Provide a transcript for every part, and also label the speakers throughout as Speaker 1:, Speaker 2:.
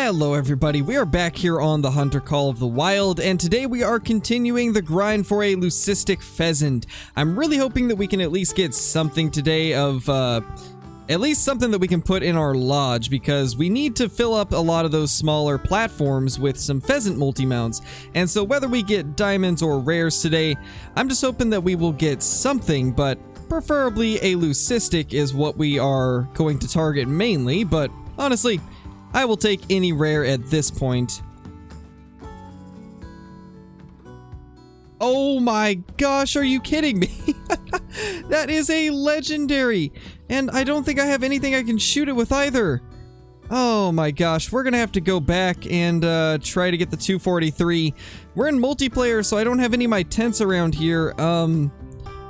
Speaker 1: Hello everybody, we are back here on the Hunter Call of the Wild, and today we are continuing the grind for a leucistic pheasant. I'm really hoping that we can at least get something today of, at least something that we can put in our lodge, because we need to fill up a lot of those smaller platforms with some pheasant multi-mounts. And so whether we get diamonds or rares today, I'm just hoping that we will get something, but preferably a leucistic is what we are going to target mainly, but honestly, I will take any rare at this point. Oh my gosh, are you kidding me? That is a legendary, and I don't think I have anything I can shoot it with either. Oh my gosh, we're gonna have to go back and try to get the 243. We're in multiplayer, so I don't have any of my tents around here.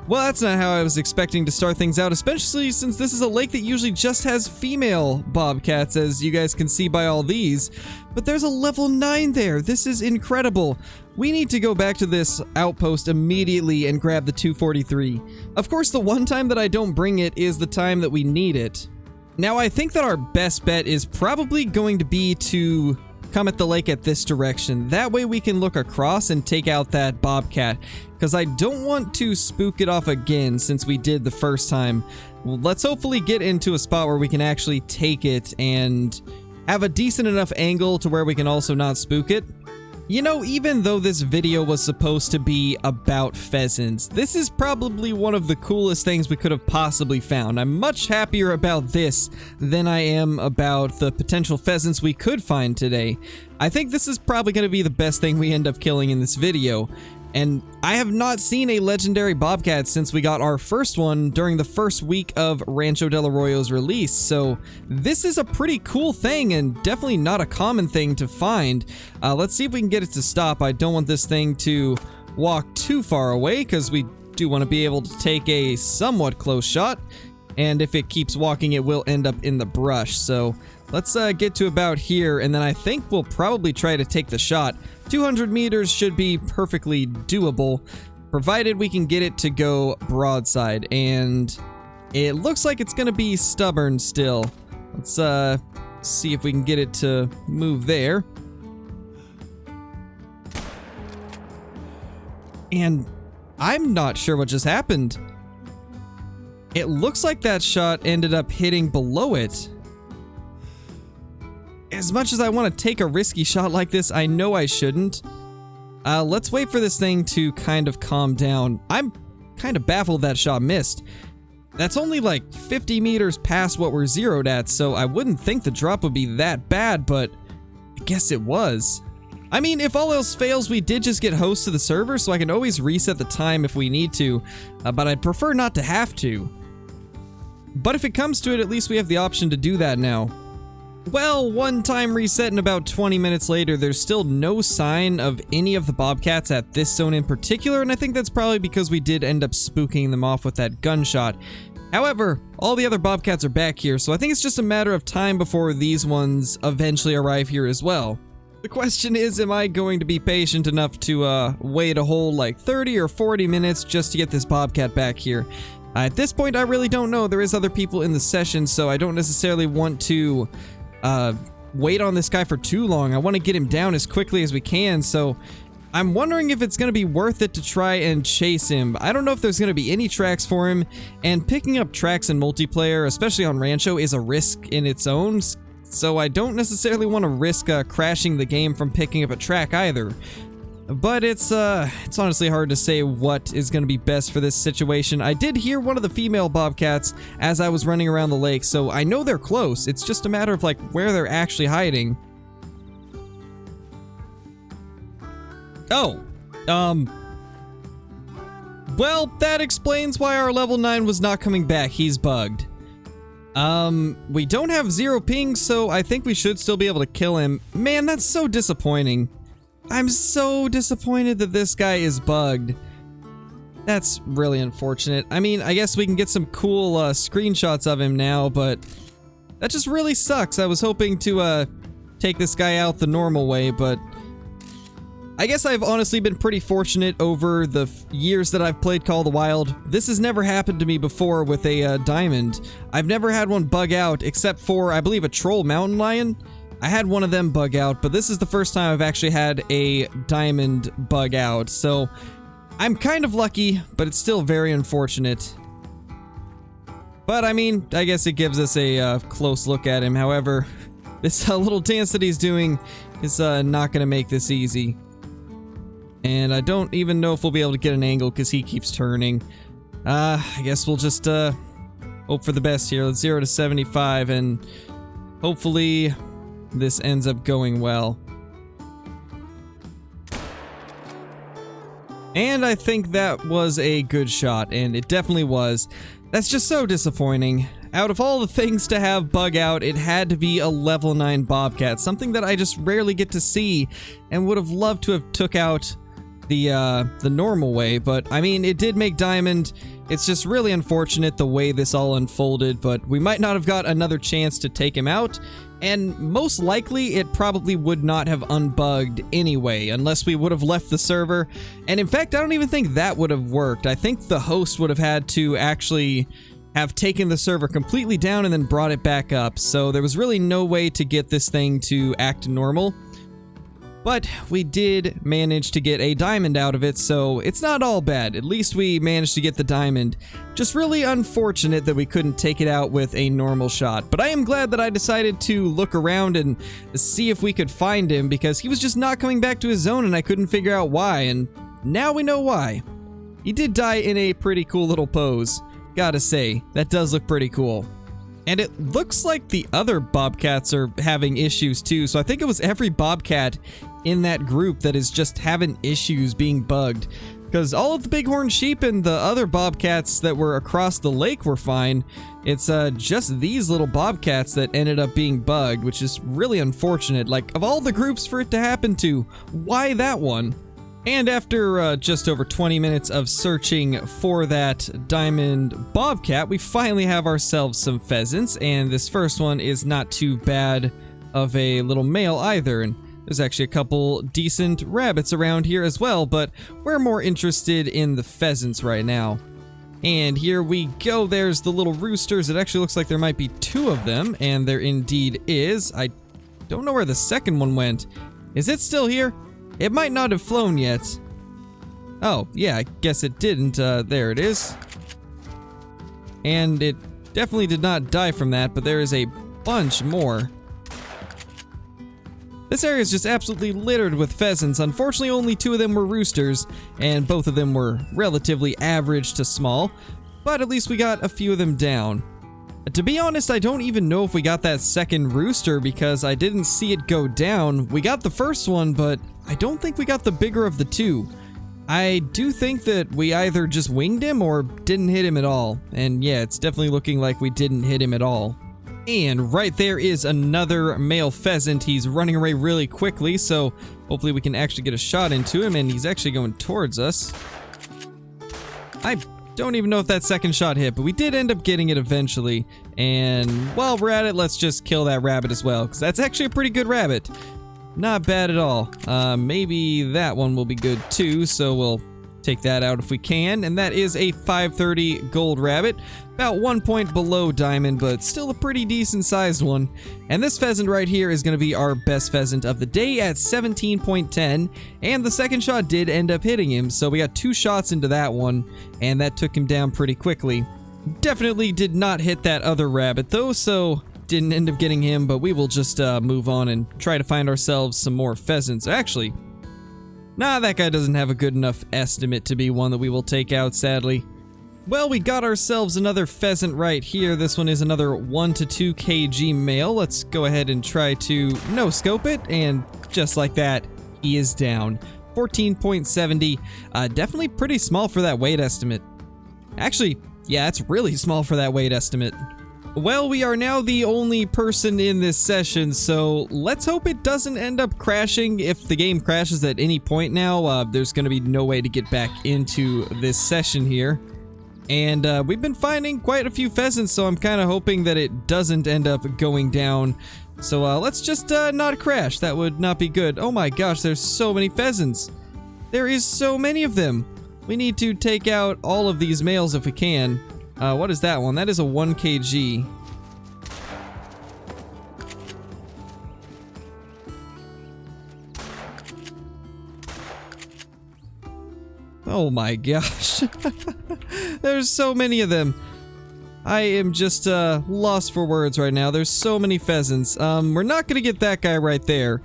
Speaker 1: Well, that's not how I was expecting to start things out, especially since this is a lake that usually just has female bobcats, as you guys can see by all these. But there's a level 9 there. This is incredible. We need to go back to this outpost immediately and grab the 243. Of course, the one time that I don't bring it is the time that we need it. Now, I think that our best bet is probably going to be to come at the lake at this direction. That way we can look across and take out that bobcat, because I don't want to spook it off again since we did the first time. Well, let's hopefully get into a spot where we can actually take it and have a decent enough angle to where we can also not spook it. You know, even though this video was supposed to be about pheasants, this is probably one of the coolest things we could have possibly found. I'm much happier about this than I am about the potential pheasants we could find today. I think this is probably going to be the best thing we end up killing in this video. And I have not seen a legendary bobcat since we got our first one during the first week of Rancho del Arroyo's release, so this is a pretty cool thing and definitely not a common thing to find. Let's see if we can get it to stop. I don't want this thing to walk too far away because we do want to be able to take a somewhat close shot, and if it keeps walking it will end up in the brush. So let's get to about here, and then I think we'll probably try to take the shot. 200 meters should be perfectly doable, provided we can get it to go broadside, and it looks like it's gonna be stubborn still. Let's see if we can get it to move there. And I'm not sure what just happened. It looks like that shot ended up hitting below it. As much as I want to take a risky shot like this, I know I shouldn't. Let's wait for this thing to kind of calm down. I'm kind of baffled that shot missed. That's only like 50 meters past what we're zeroed at, so I wouldn't think the drop would be that bad, but I guess it was. I mean, if all else fails, we did just get host to the server, so I can always reset the time if we need to, but I'd prefer not to have to. But if it comes to it, at least we have the option to do that now. Well, one time reset and about 20 minutes later, there's still no sign of any of the bobcats at this zone in particular, and I think that's probably because we did end up spooking them off with that gunshot. However, all the other bobcats are back here, so I think it's just a matter of time before these ones eventually arrive here as well. The question is, am I going to be patient enough to wait a whole like 30 or 40 minutes just to get this bobcat back here? At this point, I really don't know. There is other people in the session, so I don't necessarily want to wait on this guy for too long. I want to get him down as quickly as we can, so I'm wondering if it's going to be worth it to try and chase him. I don't know if there's going to be any tracks for him, and picking up tracks in multiplayer, especially on Rancho, is a risk in its own, so I don't necessarily want to risk crashing the game from picking up a track either. But it's honestly hard to say what is going to be best for this situation. I did hear one of the female bobcats as I was running around the lake, so I know they're close. It's just a matter of like where they're actually hiding. Oh, well, that explains why our level 9 was not coming back. He's bugged. We don't have 0 ping, so I think we should still be able to kill him. Man, that's so disappointing. I'm so disappointed that this guy is bugged. That's really unfortunate. I mean, I guess we can get some cool screenshots of him now, but that just really sucks. I was hoping to take this guy out the normal way, but I guess I've honestly been pretty fortunate over the years that I've played Call of the Wild. This has never happened to me before with a diamond. I've never had one bug out except for, I believe, a troll mountain lion. I had one of them bug out, but this is the first time I've actually had a diamond bug out, so I'm kind of lucky, but it's still very unfortunate. But I mean, I guess it gives us a close look at him. However, this little dance that he's doing is not going to make this easy. And I don't even know if we'll be able to get an angle because he keeps turning. I guess we'll just hope for the best here. Let's 0 to 75 and hopefully this ends up going well. And I think that was a good shot, and it definitely was. That's just so disappointing. Out of all the things to have bug out, it had to be a level 9 Bobcat, something that I just rarely get to see, and would have loved to have took out the normal way, but I mean, it did make diamond. It's just really unfortunate the way this all unfolded, but we might not have got another chance to take him out, and most likely it probably would not have unbugged anyway, unless we would have left the server. And in fact, I don't even think that would have worked. I think the host would have had to actually have taken the server completely down and then brought it back up, so there was really no way to get this thing to act normal. But we did manage to get a diamond out of it, so it's not all bad. At least we managed to get the diamond. Just really unfortunate that we couldn't take it out with a normal shot. But I am glad that I decided to look around and see if we could find him, because he was just not coming back to his zone and I couldn't figure out why, and now we know why. He did die in a pretty cool little pose. Gotta say, that does look pretty cool. And it looks like the other Bobcats are having issues too, so I think it was every Bobcat in that group that is just having issues being bugged. Because all of the bighorn sheep and the other Bobcats that were across the lake were fine. It's just these little Bobcats that ended up being bugged, which is really unfortunate. Like, of all the groups for it to happen to, why that one? And after just over 20 minutes of searching for that diamond Bobcat, we finally have ourselves some pheasants, and this first one is not too bad of a little male either, and there's actually a couple decent rabbits around here as well, but we're more interested in the pheasants right now. And here we go, there's the little roosters. It actually looks like there might be 2 of them, and there indeed is. I don't know where the second one went. Is it still here? It might not have flown yet. Oh, yeah, I guess it didn't. There it is. And it definitely did not die from that, but there is a bunch more. This area is just absolutely littered with pheasants. Unfortunately, only 2 of them were roosters, and both of them were relatively average to small, but at least we got a few of them down. To be honest, I don't even know if we got that second rooster because I didn't see it go down. We got the first one, but I don't think we got the bigger of the 2. I do think that we either just winged him or didn't hit him at all. And yeah, it's definitely looking like we didn't hit him at all. And right there is another male pheasant. He's running away really quickly, so hopefully we can actually get a shot into him, and he's actually going towards us. I don't even know if that second shot hit, but we did end up getting it eventually. And while we're at it, let's just kill that rabbit as well, because that's actually a pretty good rabbit. Not bad at all. Maybe that one will be good too, so we'll take that out if we can. And that is a 530 gold rabbit. About 1 point below diamond, but still a pretty decent sized one. And this pheasant right here is going to be our best pheasant of the day at 17.10. And the second shot did end up hitting him, so we got 2 shots into that one, and that took him down pretty quickly. Definitely did not hit that other rabbit though, so didn't end up getting him, but we will just move on and try to find ourselves some more pheasants. Actually, nah, that guy doesn't have a good enough estimate to be one that we will take out, sadly. Well, we got ourselves another pheasant right here. This one is another 1 to 2 kg male. Let's go ahead and try to no-scope it, and just like that, he is down. 14.70. Definitely pretty small for that weight estimate. Actually, yeah, it's really small for that weight estimate. Well, we are now the only person in this session, so let's hope it doesn't end up crashing. If the game crashes at any point now, there's going to be no way to get back into this session here. And we've been finding quite a few pheasants, so I'm kind of hoping that it doesn't end up going down. So let's just not crash. That would not be good. Oh my gosh, there's so many pheasants. There is so many of them. We need to take out all of these males if we can. What is that one? That is a 1 kg. Oh my gosh. There's so many of them. I am just lost for words right now. There's so many pheasants. We're not gonna get that guy right there.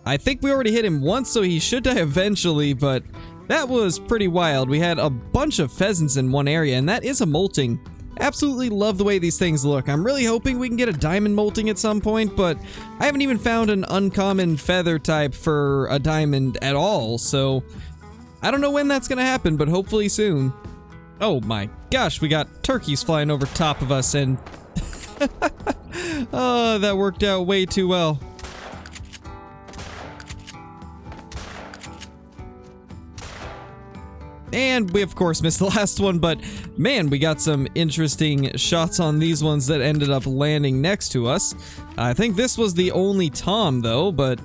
Speaker 1: I think we already hit him once, so he should die eventually, but that was pretty wild. We had a bunch of pheasants in one area, and that is a molting. Absolutely love the way these things look. I'm really hoping we can get a diamond molting at some point, but I haven't even found an uncommon feather type for a diamond at all, so I don't know when that's gonna happen, but hopefully soon. Oh my gosh, we got turkeys flying over top of us, and oh, that worked out way too well. And we of course missed the last one, but man, we got some interesting shots on these ones that ended up landing next to us. I think this was the only tom though, but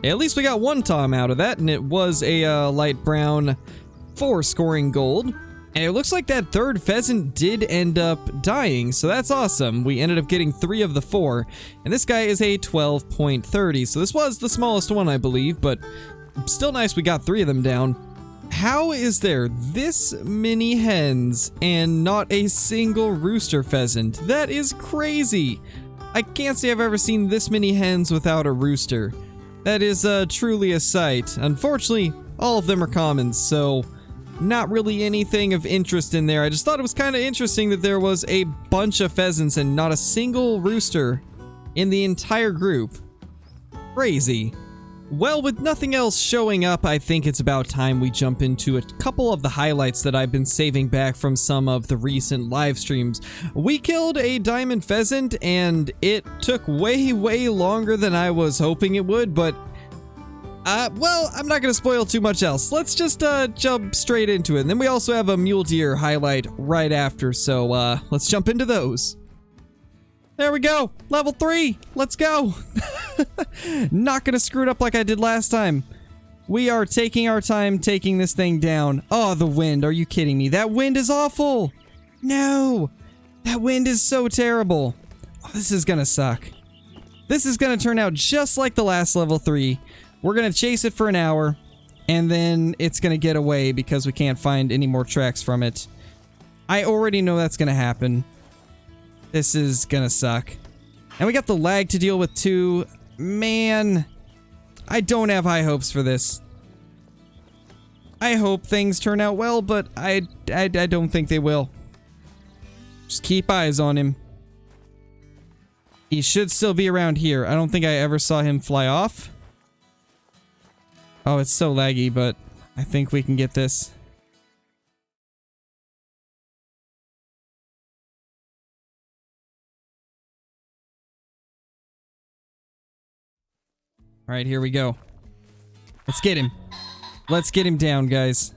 Speaker 1: at least we got one tom out of that, and it was a light brown 4 scoring gold. And it looks like that third pheasant did end up dying, so that's awesome. We ended up getting 3 of the 4, and this guy is a 12.30, so this was the smallest one, I believe, but still nice we got 3 of them down. How is there this many hens and not a single rooster pheasant? That is crazy. I can't say I've ever seen this many hens without a rooster. That is truly a sight. Unfortunately, all of them are commons, so not really anything of interest in there. I just thought it was kind of interesting that there was a bunch of pheasants and not a single rooster in the entire group. Crazy. Well, with nothing else showing up, I think it's about time we jump into a couple of the highlights that I've been saving back from some of the recent live streams. We killed a diamond pheasant, and it took way longer than I was hoping it would, but well, I'm not going to spoil too much else. Let's just jump straight into it. And then we also have a mule deer highlight right after, so let's jump into those. There we go, level 3, let's go. Not gonna screw it up like I did last time. We are taking our time taking this thing down. Oh, the wind, are you kidding me? That wind is awful. No, that wind is so terrible. Oh, this is gonna suck. This is gonna turn out just like the last level 3. We're gonna chase it for an hour, and then it's gonna get away because we can't find any more tracks from it. I already know that's gonna happen. This is gonna suck. And we got the lag to deal with too. Man, I don't have high hopes for this. I hope things turn out well, but I don't think they will. Just keep eyes on him. He should still be around here. I don't think I ever saw him fly off. Oh, it's so laggy, but I think we can get this. Alright, here we go. Let's get him. Let's get him down, guys.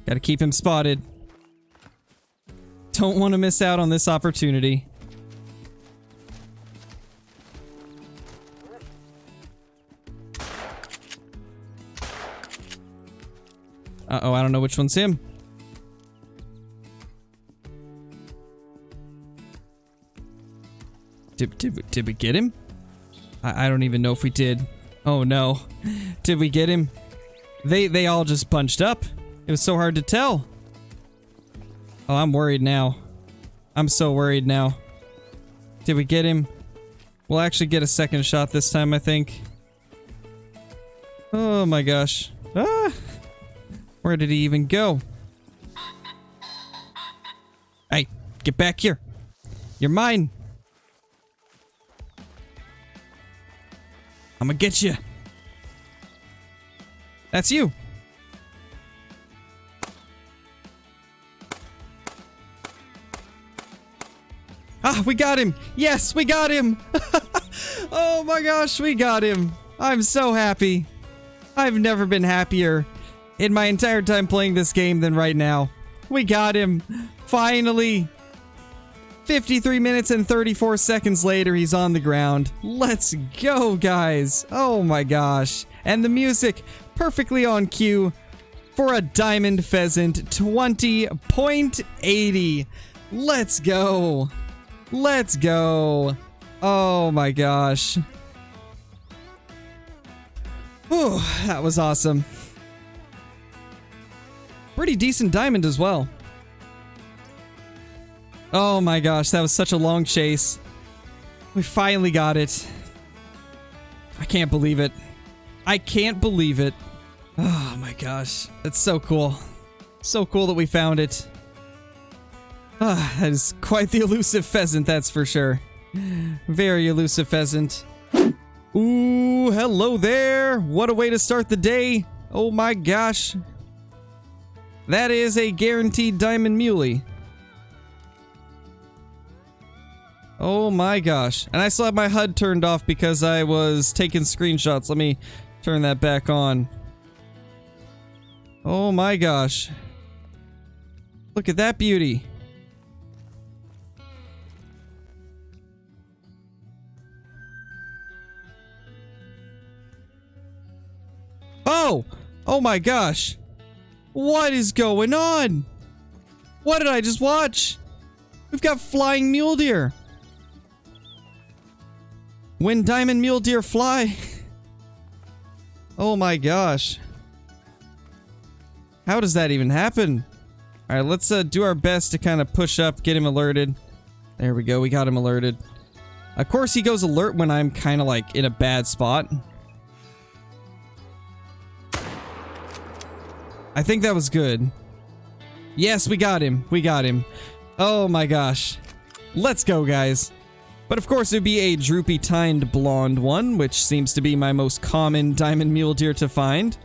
Speaker 1: Gotta keep him spotted. Don't want to miss out on this opportunity. Uh-oh, I don't know which one's him. Did we get him? I don't even know if we did. Oh no. Did we get him? They all just bunched up. It was so hard to tell. Oh, I'm worried now. I'm so worried now. Did we get him? We'll actually get a second shot this time, I think. Oh my gosh. Ah! Where did he even go? Hey, get back here. You're mine. I'm gonna get you. That's you. Ah, we got him. Yes, we got him. Oh my gosh, we got him. I'm so happy. I've never been happier in my entire time playing this game than right now. We got him. Finally. 53 minutes and 34 seconds later, he's on the ground. Let's go, guys. Oh my gosh. And the music perfectly on cue for a diamond pheasant 20.80. Let's go. Let's go. Oh my gosh. Whew, that was awesome. Pretty decent diamond as well. Oh my gosh, that was such a long chase. We finally got it. I can't believe it. I can't believe it. Oh my gosh, that's so cool. So cool that we found it. That is quite the elusive pheasant, that's for sure. Very elusive pheasant. Ooh, hello there. What a way to start the day. Oh my gosh. That is a guaranteed diamond muley. Oh my gosh. And I still have my HUD turned off because I was taking screenshots. Let me turn that back on. Oh my gosh. Look at that beauty. Oh! Oh my gosh. What is going on? What did I just watch? We've got flying mule deer. When diamond mule deer fly. Oh my gosh. How does that even happen? Alright, let's do our best to kind of push up, get him alerted. There we go, we got him alerted. Of course he goes alert when I'm kind of like in a bad spot. I think that was good. Yes, we got him. We got him. Oh my gosh. Let's go, guys. But of course, it would be a droopy tined blonde one, which seems to be my most common diamond mule deer to find.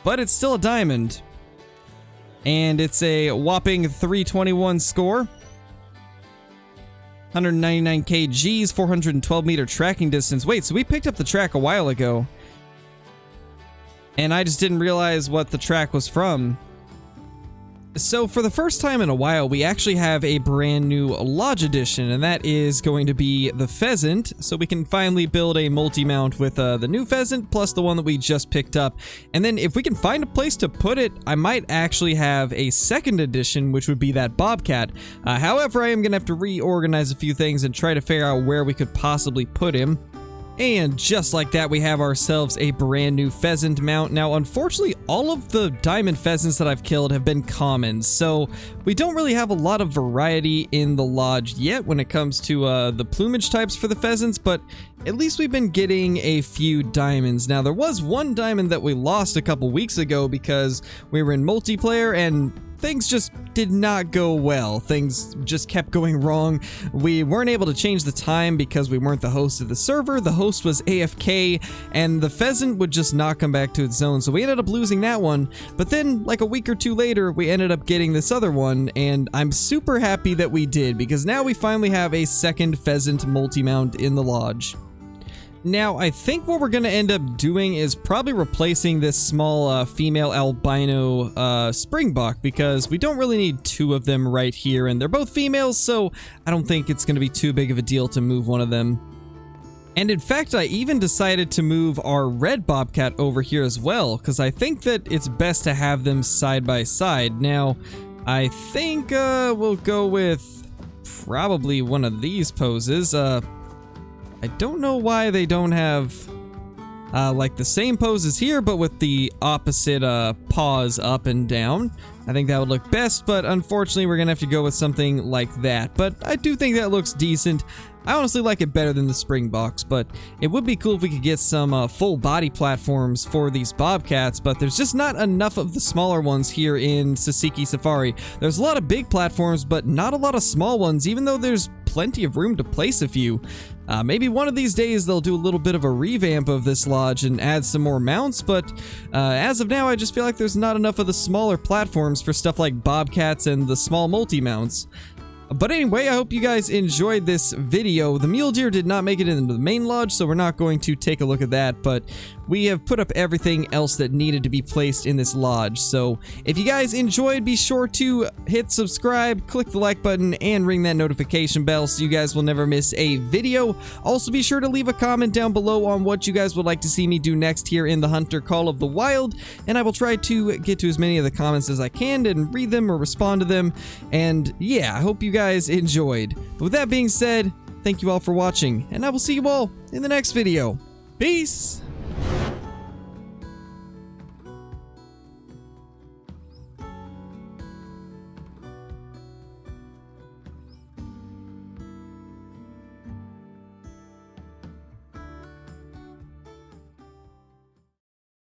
Speaker 1: But it's still a diamond. And it's a whopping 321 score. 199 kgs, 412 meter tracking distance. Wait, so we picked up the track a while ago. And I just didn't realize what the track was from. So for the first time in a while, we actually have a brand new lodge edition, and that is going to be the pheasant. So we can finally build a multi-mount with the new pheasant plus the one that we just picked up. And then if we can find a place to put it, I might actually have a second edition, which would be that Bobcat. However, I am going to have to reorganize a few things and try to figure out where we could possibly put him. And just like that, we have ourselves a brand new pheasant mount. Now, unfortunately, all of the diamond pheasants that I've killed have been commons, so we don't really have a lot of variety in the lodge yet when it comes to the plumage types for the pheasants, but at least we've been getting a few diamonds. Now, there was one diamond that we lost a couple weeks ago because we were in multiplayer and things just did not go well. Things just kept going wrong. We weren't able to change the time because we weren't the host of the server. The host was AFK, and the pheasant would just not come back to its zone, so we ended up losing that one. But then, like a week or two later, we ended up getting this other one, and I'm super happy that we did, because now we finally have a second pheasant multi-mount in the lodge. Now, I think what we're going to end up doing is probably replacing this small female albino springbok, because we don't really need two of them right here, and they're both females, so I don't think it's going to be too big of a deal to move one of them. And in fact, I even decided to move our red bobcat over here as well, because I think that it's best to have them side by side. Now, I think we'll go with probably one of these poses. I don't know why they don't have like the same poses here, but with the opposite paws up and down. I think that would look best, but unfortunately we're gonna have to go with something like that. But I do think that looks decent. I honestly like it better than the springboks, but it would be cool if we could get some full body platforms for these bobcats, but there's just not enough of the smaller ones here in Sasiki Safari. There's a lot of big platforms, but not a lot of small ones, even though there's plenty of room to place a few. Maybe one of these days they'll do a little bit of a revamp of this lodge and add some more mounts, but as of now I just feel like there's not enough of the smaller platforms for stuff like bobcats and the small multi-mounts. But anyway, I hope you guys enjoyed this video. The mule deer did not make it into the main lodge, so we're not going to take a look at that, but we have put up everything else that needed to be placed in this lodge. So if you guys enjoyed, be sure to hit subscribe, click the like button, and ring that notification bell so you guys will never miss a video. Also, be sure to leave a comment down below on what you guys would like to see me do next here in the Hunter Call of the Wild, and I will try to get to as many of the comments as I can and read them or respond to them. And yeah, I hope you guys enjoyed. But with that being said, thank you all for watching, and I will see you all in the next video. Peace!